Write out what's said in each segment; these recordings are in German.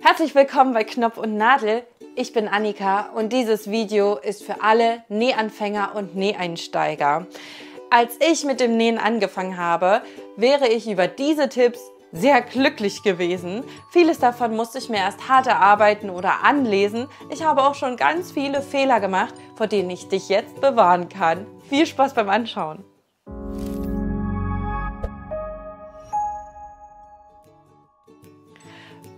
Herzlich willkommen bei Knopf und Nadel. Ich bin Annika und dieses Video ist für alle Nähanfänger und Näheinsteiger. Als ich mit dem Nähen angefangen habe, wäre ich über diese Tipps sehr glücklich gewesen. Vieles davon musste ich mir erst hart erarbeiten oder anlesen. Ich habe auch schon ganz viele Fehler gemacht, vor denen ich dich jetzt bewahren kann. Viel Spaß beim Anschauen!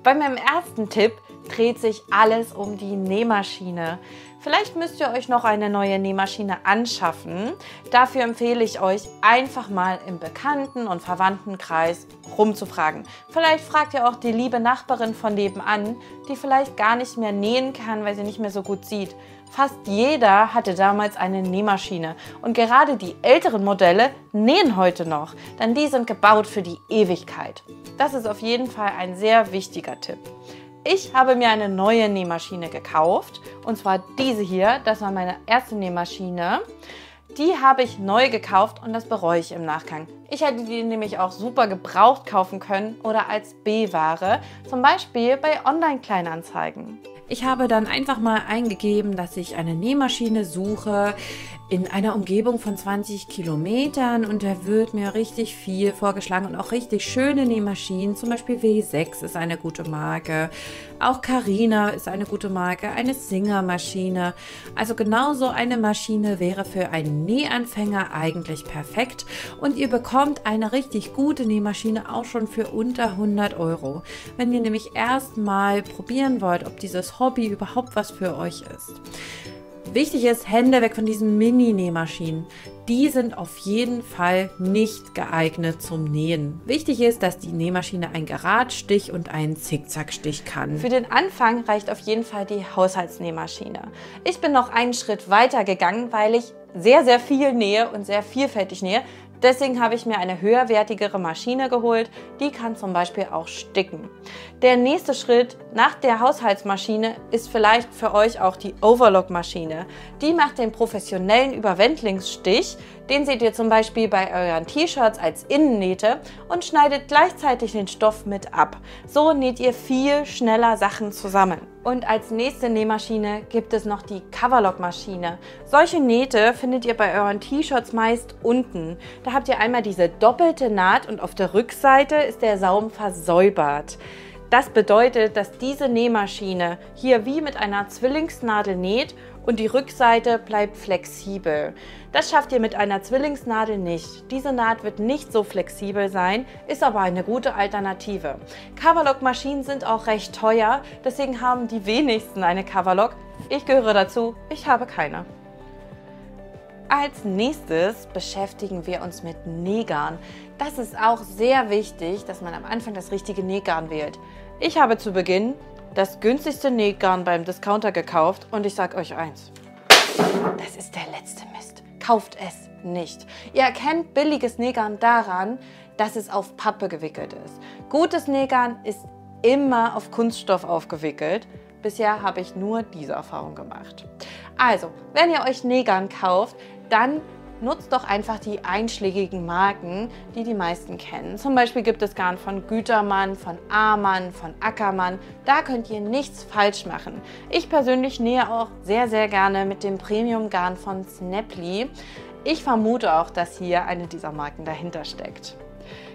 Bei meinem ersten Tipp dreht sich alles um die Nähmaschine. Vielleicht müsst ihr euch noch eine neue Nähmaschine anschaffen. Dafür empfehle ich euch, einfach mal im Bekannten- und Verwandtenkreis rumzufragen. Vielleicht fragt ihr auch die liebe Nachbarin von nebenan, die vielleicht gar nicht mehr nähen kann, weil sie nicht mehr so gut sieht. Fast jeder hatte damals eine Nähmaschine und gerade die älteren Modelle nähen heute noch, denn die sind gebaut für die Ewigkeit. Das ist auf jeden Fall ein sehr wichtiger Tipp. Ich habe mir eine neue Nähmaschine gekauft und zwar diese hier, das war meine erste Nähmaschine. Die habe ich neu gekauft und das bereue ich im Nachgang. Ich hätte die nämlich auch super gebraucht kaufen können oder als B-Ware, zum Beispiel bei Online-Kleinanzeigen. Ich habe dann einfach mal eingegeben, dass ich eine Nähmaschine suche in einer Umgebung von 20 Kilometern und da wird mir richtig viel vorgeschlagen und auch richtig schöne Nähmaschinen. Zum Beispiel W6 ist eine gute Marke, auch Carina ist eine gute Marke, eine Singer-Maschine. Also genauso eine Maschine wäre für einen Nähanfänger eigentlich perfekt und ihr bekommt eine richtig gute Nähmaschine auch schon für unter 100 Euro. Wenn ihr nämlich erstmal probieren wollt, ob dieses Hobby überhaupt was für euch ist. Wichtig ist, Hände weg von diesen Mini-Nähmaschinen. Die sind auf jeden Fall nicht geeignet zum Nähen. Wichtig ist, dass die Nähmaschine einen Geradstich und einen Zickzackstich kann. Für den Anfang reicht auf jeden Fall die Haushaltsnähmaschine. Ich bin noch einen Schritt weiter gegangen, weil ich sehr, sehr viel nähe und sehr vielfältig nähe. Deswegen habe ich mir eine höherwertigere Maschine geholt, die kann zum Beispiel auch sticken. Der nächste Schritt nach der Haushaltsmaschine ist vielleicht für euch auch die Overlock-Maschine. Die macht den professionellen Überwendlingsstich, den seht ihr zum Beispiel bei euren T-Shirts als Innennähte und schneidet gleichzeitig den Stoff mit ab. So näht ihr viel schneller Sachen zusammen. Und als nächste Nähmaschine gibt es noch die Coverlock-Maschine. Solche Nähte findet ihr bei euren T-Shirts meist unten. Da habt ihr einmal diese doppelte Naht und auf der Rückseite ist der Saum versäubert. Das bedeutet, dass diese Nähmaschine hier wie mit einer Zwillingsnadel näht und die Rückseite bleibt flexibel. Das schafft ihr mit einer Zwillingsnadel nicht. Diese Naht wird nicht so flexibel sein, ist aber eine gute Alternative. Coverlock-Maschinen sind auch recht teuer, deswegen haben die wenigsten eine Coverlock. Ich gehöre dazu, ich habe keine. Als nächstes beschäftigen wir uns mit Nähgarn. Das ist auch sehr wichtig, dass man am Anfang das richtige Nähgarn wählt. Ich habe zu Beginn das günstigste Nähgarn beim Discounter gekauft und ich sage euch eins, das ist der letzte Mist. Kauft es nicht. Ihr erkennt billiges Nähgarn daran, dass es auf Pappe gewickelt ist. Gutes Nähgarn ist immer auf Kunststoff aufgewickelt. Bisher habe ich nur diese Erfahrung gemacht. Also, wenn ihr euch Nähgarn kauft, dann nutzt doch einfach die einschlägigen Marken, die die meisten kennen. Zum Beispiel gibt es Garn von Gütermann, von Amann, von Ackermann. Da könnt ihr nichts falsch machen. Ich persönlich nähe auch sehr, sehr gerne mit dem Premium-Garn von Snapply. Ich vermute auch, dass hier eine dieser Marken dahinter steckt.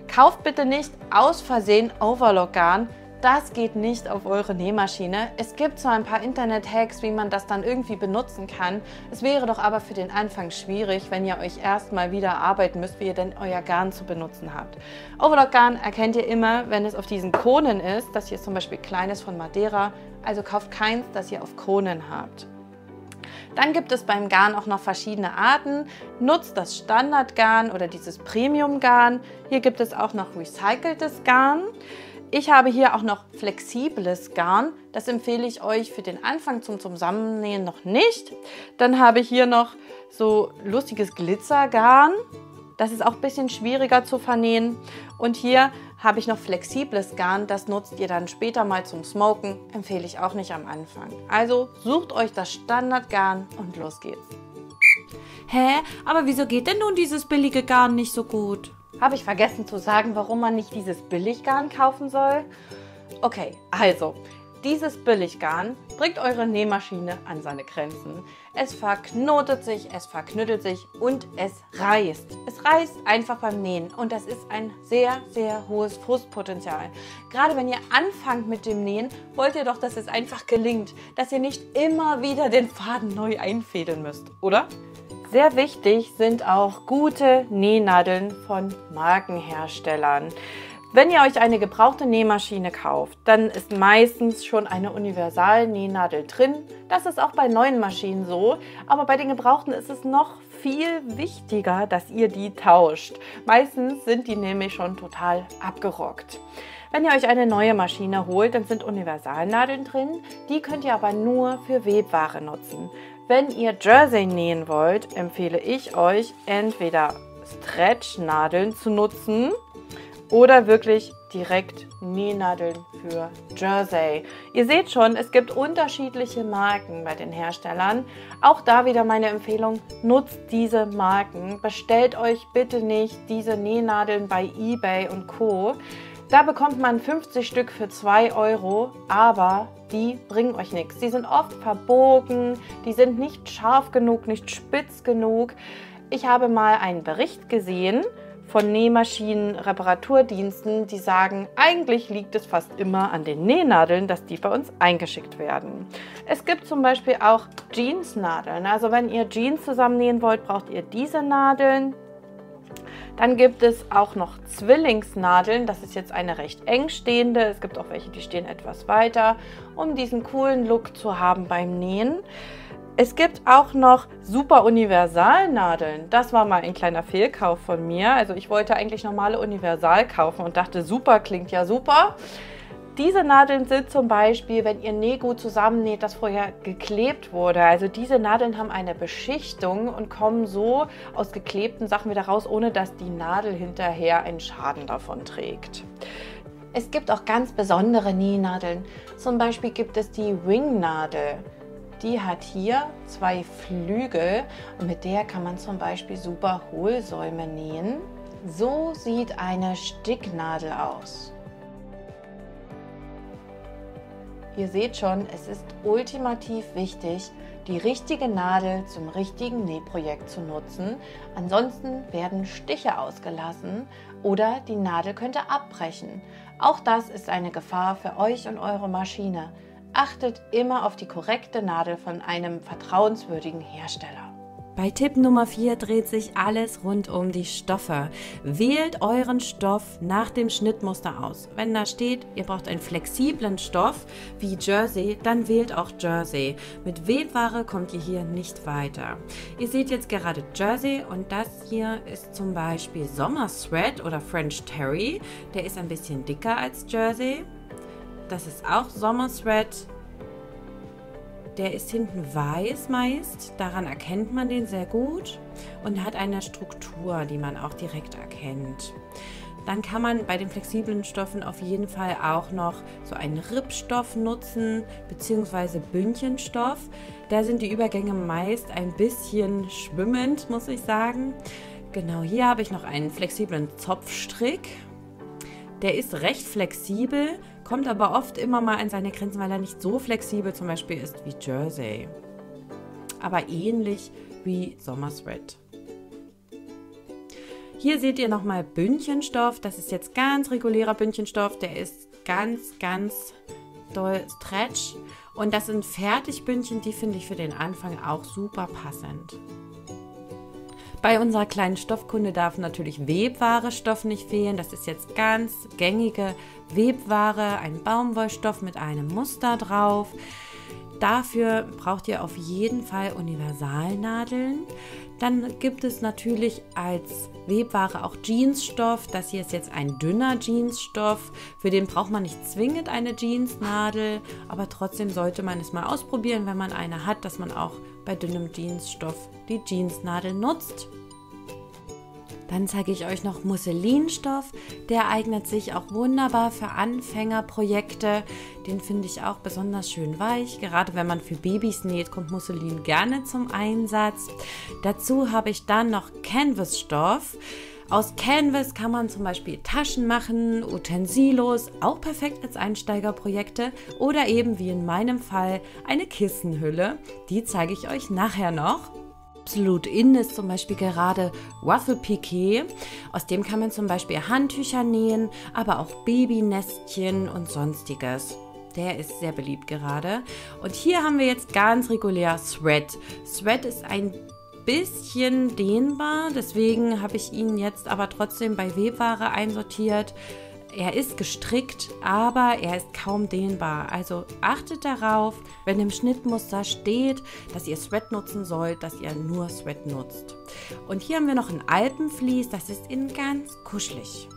Kauft bitte nicht aus Versehen Overlock-Garn. Das geht nicht auf eure Nähmaschine. Es gibt zwar ein paar Internet-Hacks, wie man das dann irgendwie benutzen kann. Es wäre doch aber für den Anfang schwierig, wenn ihr euch erstmal wieder arbeiten müsst, wie ihr denn euer Garn zu benutzen habt. Overlock-Garn erkennt ihr immer, wenn es auf diesen Kronen ist. Das hier ist zum Beispiel kleines von Madeira. Also kauft keins, das ihr auf Kronen habt. Dann gibt es beim Garn auch noch verschiedene Arten. Nutzt das Standardgarn oder dieses Premium-Garn. Hier gibt es auch noch recyceltes Garn. Ich habe hier auch noch flexibles Garn. Das empfehle ich euch für den Anfang zum Zusammennähen noch nicht. Dann habe ich hier noch so lustiges Glitzergarn. Das ist auch ein bisschen schwieriger zu vernähen. Und hier habe ich noch flexibles Garn. Das nutzt ihr dann später mal zum Smoken. Empfehle ich auch nicht am Anfang. Also sucht euch das Standardgarn und los geht's. Hä? Aber wieso geht denn nun dieses billige Garn nicht so gut? Habe ich vergessen zu sagen, warum man nicht dieses Billiggarn kaufen soll? Okay, also, Dieses Billiggarn bringt eure Nähmaschine an seine Grenzen. Es verknotet sich, es verknüttelt sich und es reißt. Es reißt einfach beim Nähen und das ist ein sehr, sehr hohes Frustpotenzial. Gerade wenn ihr anfangt mit dem Nähen, wollt ihr doch, dass es einfach gelingt, dass ihr nicht immer wieder den Faden neu einfädeln müsst, oder? Sehr wichtig sind auch gute Nähnadeln von Markenherstellern. Wenn ihr euch eine gebrauchte Nähmaschine kauft, dann ist meistens schon eine Universal-Nähnadel drin. Das ist auch bei neuen Maschinen so, aber bei den gebrauchten ist es noch viel wichtiger, dass ihr die tauscht. Meistens sind die nämlich schon total abgerockt. Wenn ihr euch eine neue Maschine holt, dann sind Universalnadeln drin. Die könnt ihr aber nur für Webware nutzen. Wenn ihr Jersey nähen wollt, empfehle ich euch entweder Stretch-Nadeln zu nutzen oder wirklich direkt Nähnadeln für Jersey. Ihr seht schon, es gibt unterschiedliche Marken bei den Herstellern. Auch da wieder meine Empfehlung, nutzt diese Marken. Bestellt euch bitte nicht diese Nähnadeln bei eBay und Co. Da bekommt man 50 Stück für 2 €, aber die bringen euch nichts. Die sind oft verbogen, die sind nicht scharf genug, nicht spitz genug. Ich habe mal einen Bericht gesehen von Nähmaschinen-Reparaturdiensten, die sagen, eigentlich liegt es fast immer an den Nähnadeln, dass die bei uns eingeschickt werden. Es gibt zum Beispiel auch Jeansnadeln. Also wenn ihr Jeans zusammennähen wollt, braucht ihr diese Nadeln. Dann gibt es auch noch Zwillingsnadeln. Das ist jetzt eine recht eng stehende. Es gibt auch welche, die stehen etwas weiter, um diesen coolen Look zu haben beim Nähen. Es gibt auch noch super Universalnadeln. Das war mal ein kleiner Fehlkauf von mir. Also ich wollte eigentlich normale Universal kaufen und dachte, super, klingt ja super. Diese Nadeln sind zum Beispiel, wenn ihr Nähgut zusammennäht, das vorher geklebt wurde. Also diese Nadeln haben eine Beschichtung und kommen so aus geklebten Sachen wieder raus, ohne dass die Nadel hinterher einen Schaden davon trägt. Es gibt auch ganz besondere Nähnadeln. Zum Beispiel gibt es die Wingnadel. Die hat hier 2 Flügel und mit der kann man zum Beispiel super Hohlsäume nähen. So sieht eine Sticknadel aus. Ihr seht schon, es ist ultimativ wichtig, die richtige Nadel zum richtigen Nähprojekt zu nutzen. Ansonsten werden Stiche ausgelassen oder die Nadel könnte abbrechen. Auch das ist eine Gefahr für euch und eure Maschine. Achtet immer auf die korrekte Nadel von einem vertrauenswürdigen Hersteller. Bei Tipp Nummer 4 dreht sich alles rund um die Stoffe. Wählt euren Stoff nach dem Schnittmuster aus. Wenn da steht, ihr braucht einen flexiblen Stoff wie Jersey, dann wählt auch Jersey. Mit Webware kommt ihr hier nicht weiter. Ihr seht jetzt gerade Jersey und das hier ist zum Beispiel Sommer Thread oder French Terry. Der ist ein bisschen dicker als Jersey. Das ist auch Sommer Thread. Der ist hinten weiß meist, daran erkennt man den sehr gut und hat eine Struktur, die man auch direkt erkennt. Dann kann man bei den flexiblen Stoffen auf jeden Fall auch noch so einen Rippstoff nutzen, beziehungsweise Bündchenstoff. Da sind die Übergänge meist ein bisschen schwimmend, muss ich sagen. Genau, hier habe ich noch einen flexiblen Zopfstrick. Der ist recht flexibel, kommt aber oft immer mal an seine Grenzen, weil er nicht so flexibel zum Beispiel ist wie Jersey. Aber ähnlich wie Sommer Thread. Hier seht ihr nochmal Bündchenstoff. Das ist jetzt ganz regulärer Bündchenstoff. Der ist ganz, ganz doll Stretch. Und das sind Fertigbündchen, die finde ich für den Anfang auch super passend. Bei unserer kleinen Stoffkunde darf natürlich Webware-Stoff nicht fehlen. Das ist jetzt ganz gängige Webware, ein Baumwollstoff mit einem Muster drauf. Dafür braucht ihr auf jeden Fall Universalnadeln. Dann gibt es natürlich als Webware auch Jeansstoff. Das hier ist jetzt ein dünner Jeansstoff. Für den braucht man nicht zwingend eine Jeansnadel, aber trotzdem sollte man es mal ausprobieren, wenn man eine hat, dass man auch bei dünnem Jeansstoff die Jeansnadel nutzt. Dann zeige ich euch noch Musselinstoff. Der eignet sich auch wunderbar für Anfängerprojekte. Den finde ich auch besonders schön weich. Gerade wenn man für Babys näht, kommt Musselin gerne zum Einsatz. Dazu habe ich dann noch Canvasstoff. Aus Canvas kann man zum Beispiel Taschen machen, Utensilos, auch perfekt als Einsteigerprojekte oder eben wie in meinem Fall eine Kissenhülle. Die zeige ich euch nachher noch. Absolut in ist zum Beispiel gerade Waffle-Piqué. Aus dem kann man zum Beispiel Handtücher nähen, aber auch Babynestchen und sonstiges. Der ist sehr beliebt gerade. Und hier haben wir jetzt ganz regulär Thread. Thread ist ein bisschen dehnbar, deswegen habe ich ihn jetzt aber trotzdem bei Webware einsortiert. Er ist gestrickt, aber er ist kaum dehnbar. Also achtet darauf, wenn im Schnittmuster steht, dass ihr Thread nutzen sollt, dass ihr nur Thread nutzt. Und hier haben wir noch ein Alpenvlies, das ist in ganz kuschelig.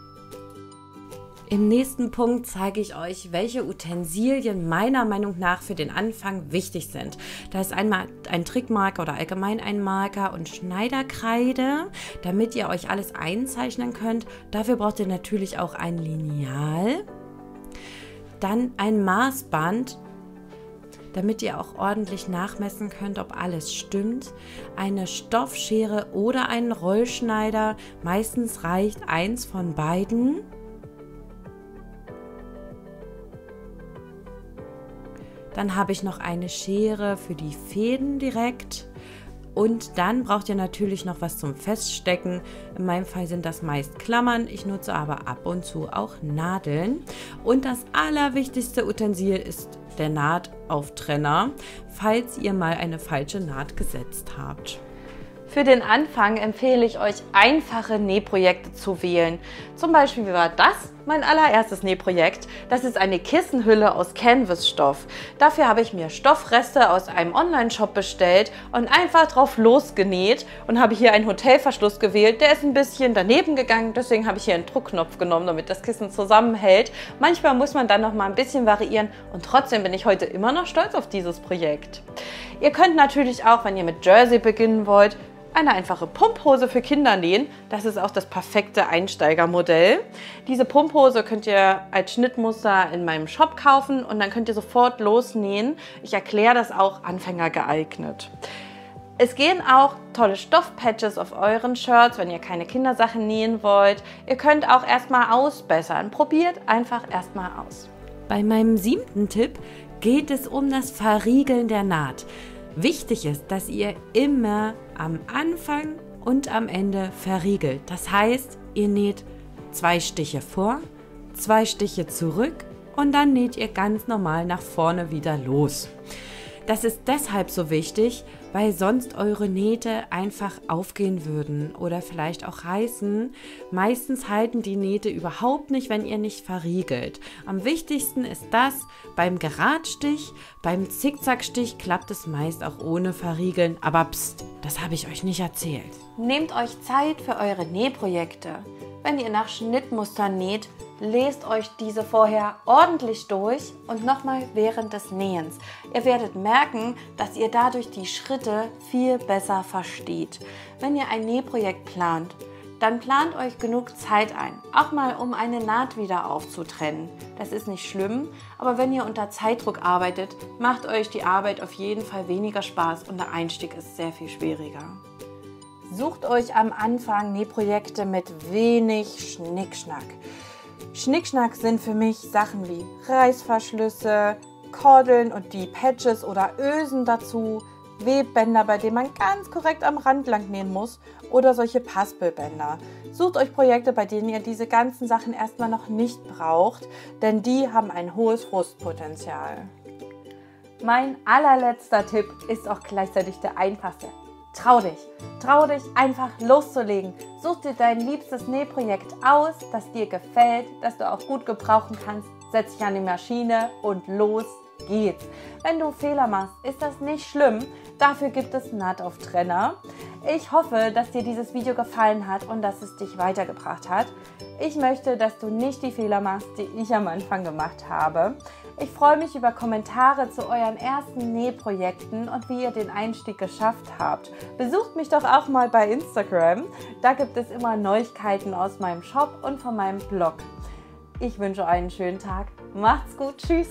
Im nächsten Punkt zeige ich euch, welche Utensilien meiner Meinung nach für den Anfang wichtig sind. Da ist einmal ein Trickmarker oder allgemein ein Marker und Schneiderkreide, damit ihr euch alles einzeichnen könnt. Dafür braucht ihr natürlich auch ein Lineal. Dann ein Maßband, damit ihr auch ordentlich nachmessen könnt, ob alles stimmt. Eine Stoffschere oder einen Rollschneider. Meistens reicht eins von beiden. Dann habe ich noch eine Schere für die Fäden direkt. Und dann braucht ihr natürlich noch was zum Feststecken. In meinem Fall sind das meist Klammern. Ich nutze aber ab und zu auch Nadeln. Und das allerwichtigste Utensil ist der Nahtauftrenner, falls ihr mal eine falsche Naht gesetzt habt. Für den Anfang empfehle ich euch, einfache Nähprojekte zu wählen. Zum Beispiel war das mein allererstes Nähprojekt. Das ist eine Kissenhülle aus Canvas-Stoff. Dafür habe ich mir Stoffreste aus einem Online-Shop bestellt und einfach drauf losgenäht und habe hier einen Hotelverschluss gewählt. Der ist ein bisschen daneben gegangen, deswegen habe ich hier einen Druckknopf genommen, damit das Kissen zusammenhält. Manchmal muss man dann noch mal ein bisschen variieren und trotzdem bin ich heute immer noch stolz auf dieses Projekt. Ihr könnt natürlich auch, wenn ihr mit Jersey beginnen wollt, eine einfache Pumphose für Kinder nähen. Das ist auch das perfekte Einsteigermodell. Diese Pumphose könnt ihr als Schnittmuster in meinem Shop kaufen und dann könnt ihr sofort losnähen. Ich erkläre das auch Anfänger geeignet. Es gehen auch tolle Stoffpatches auf euren Shirts, wenn ihr keine Kindersachen nähen wollt. Ihr könnt auch erstmal ausbessern. Probiert einfach erstmal aus. Bei meinem 7. Tipp geht es um das Verriegeln der Naht. Wichtig ist, dass ihr immer am Anfang und am Ende verriegelt. Das heißt, ihr näht 2 Stiche vor, 2 Stiche zurück und dann näht ihr ganz normal nach vorne wieder los. Das ist deshalb so wichtig, weil sonst eure Nähte einfach aufgehen würden oder vielleicht auch reißen. Meistens halten die Nähte überhaupt nicht, wenn ihr nicht verriegelt. Am wichtigsten ist das beim Geradstich, beim Zickzackstich klappt es meist auch ohne Verriegeln, aber pst, das habe ich euch nicht erzählt. Nehmt euch Zeit für eure Nähprojekte. Wenn ihr nach Schnittmustern näht, lest euch diese vorher ordentlich durch und nochmal während des Nähens. Ihr werdet merken, dass ihr dadurch die Schritte viel besser versteht. Wenn ihr ein Nähprojekt plant, dann plant euch genug Zeit ein, auch mal um eine Naht wieder aufzutrennen. Das ist nicht schlimm, aber wenn ihr unter Zeitdruck arbeitet, macht euch die Arbeit auf jeden Fall weniger Spaß und der Einstieg ist sehr viel schwieriger. Sucht euch am Anfang Nähprojekte mit wenig Schnickschnack. Schnickschnack sind für mich Sachen wie Reißverschlüsse, Kordeln und die Patches oder Ösen dazu, Webbänder, bei denen man ganz korrekt am Rand lang nähen muss oder solche Paspelbänder. Sucht euch Projekte, bei denen ihr diese ganzen Sachen erstmal noch nicht braucht, denn die haben ein hohes Frustpotenzial. Mein allerletzter Tipp ist auch gleichzeitig der einfachste. Trau dich einfach loszulegen. Such dir dein liebstes Nähprojekt aus, das dir gefällt, das du auch gut gebrauchen kannst. Setz dich an die Maschine und los geht's. Wenn du Fehler machst, ist das nicht schlimm. Dafür gibt es Nahtauftrenner. Ich hoffe, dass dir dieses Video gefallen hat und dass es dich weitergebracht hat. Ich möchte, dass du nicht die Fehler machst, die ich am Anfang gemacht habe. Ich freue mich über Kommentare zu euren ersten Nähprojekten und wie ihr den Einstieg geschafft habt. Besucht mich doch auch mal bei Instagram. Da gibt es immer Neuigkeiten aus meinem Shop und von meinem Blog. Ich wünsche euch einen schönen Tag. Macht's gut. Tschüss.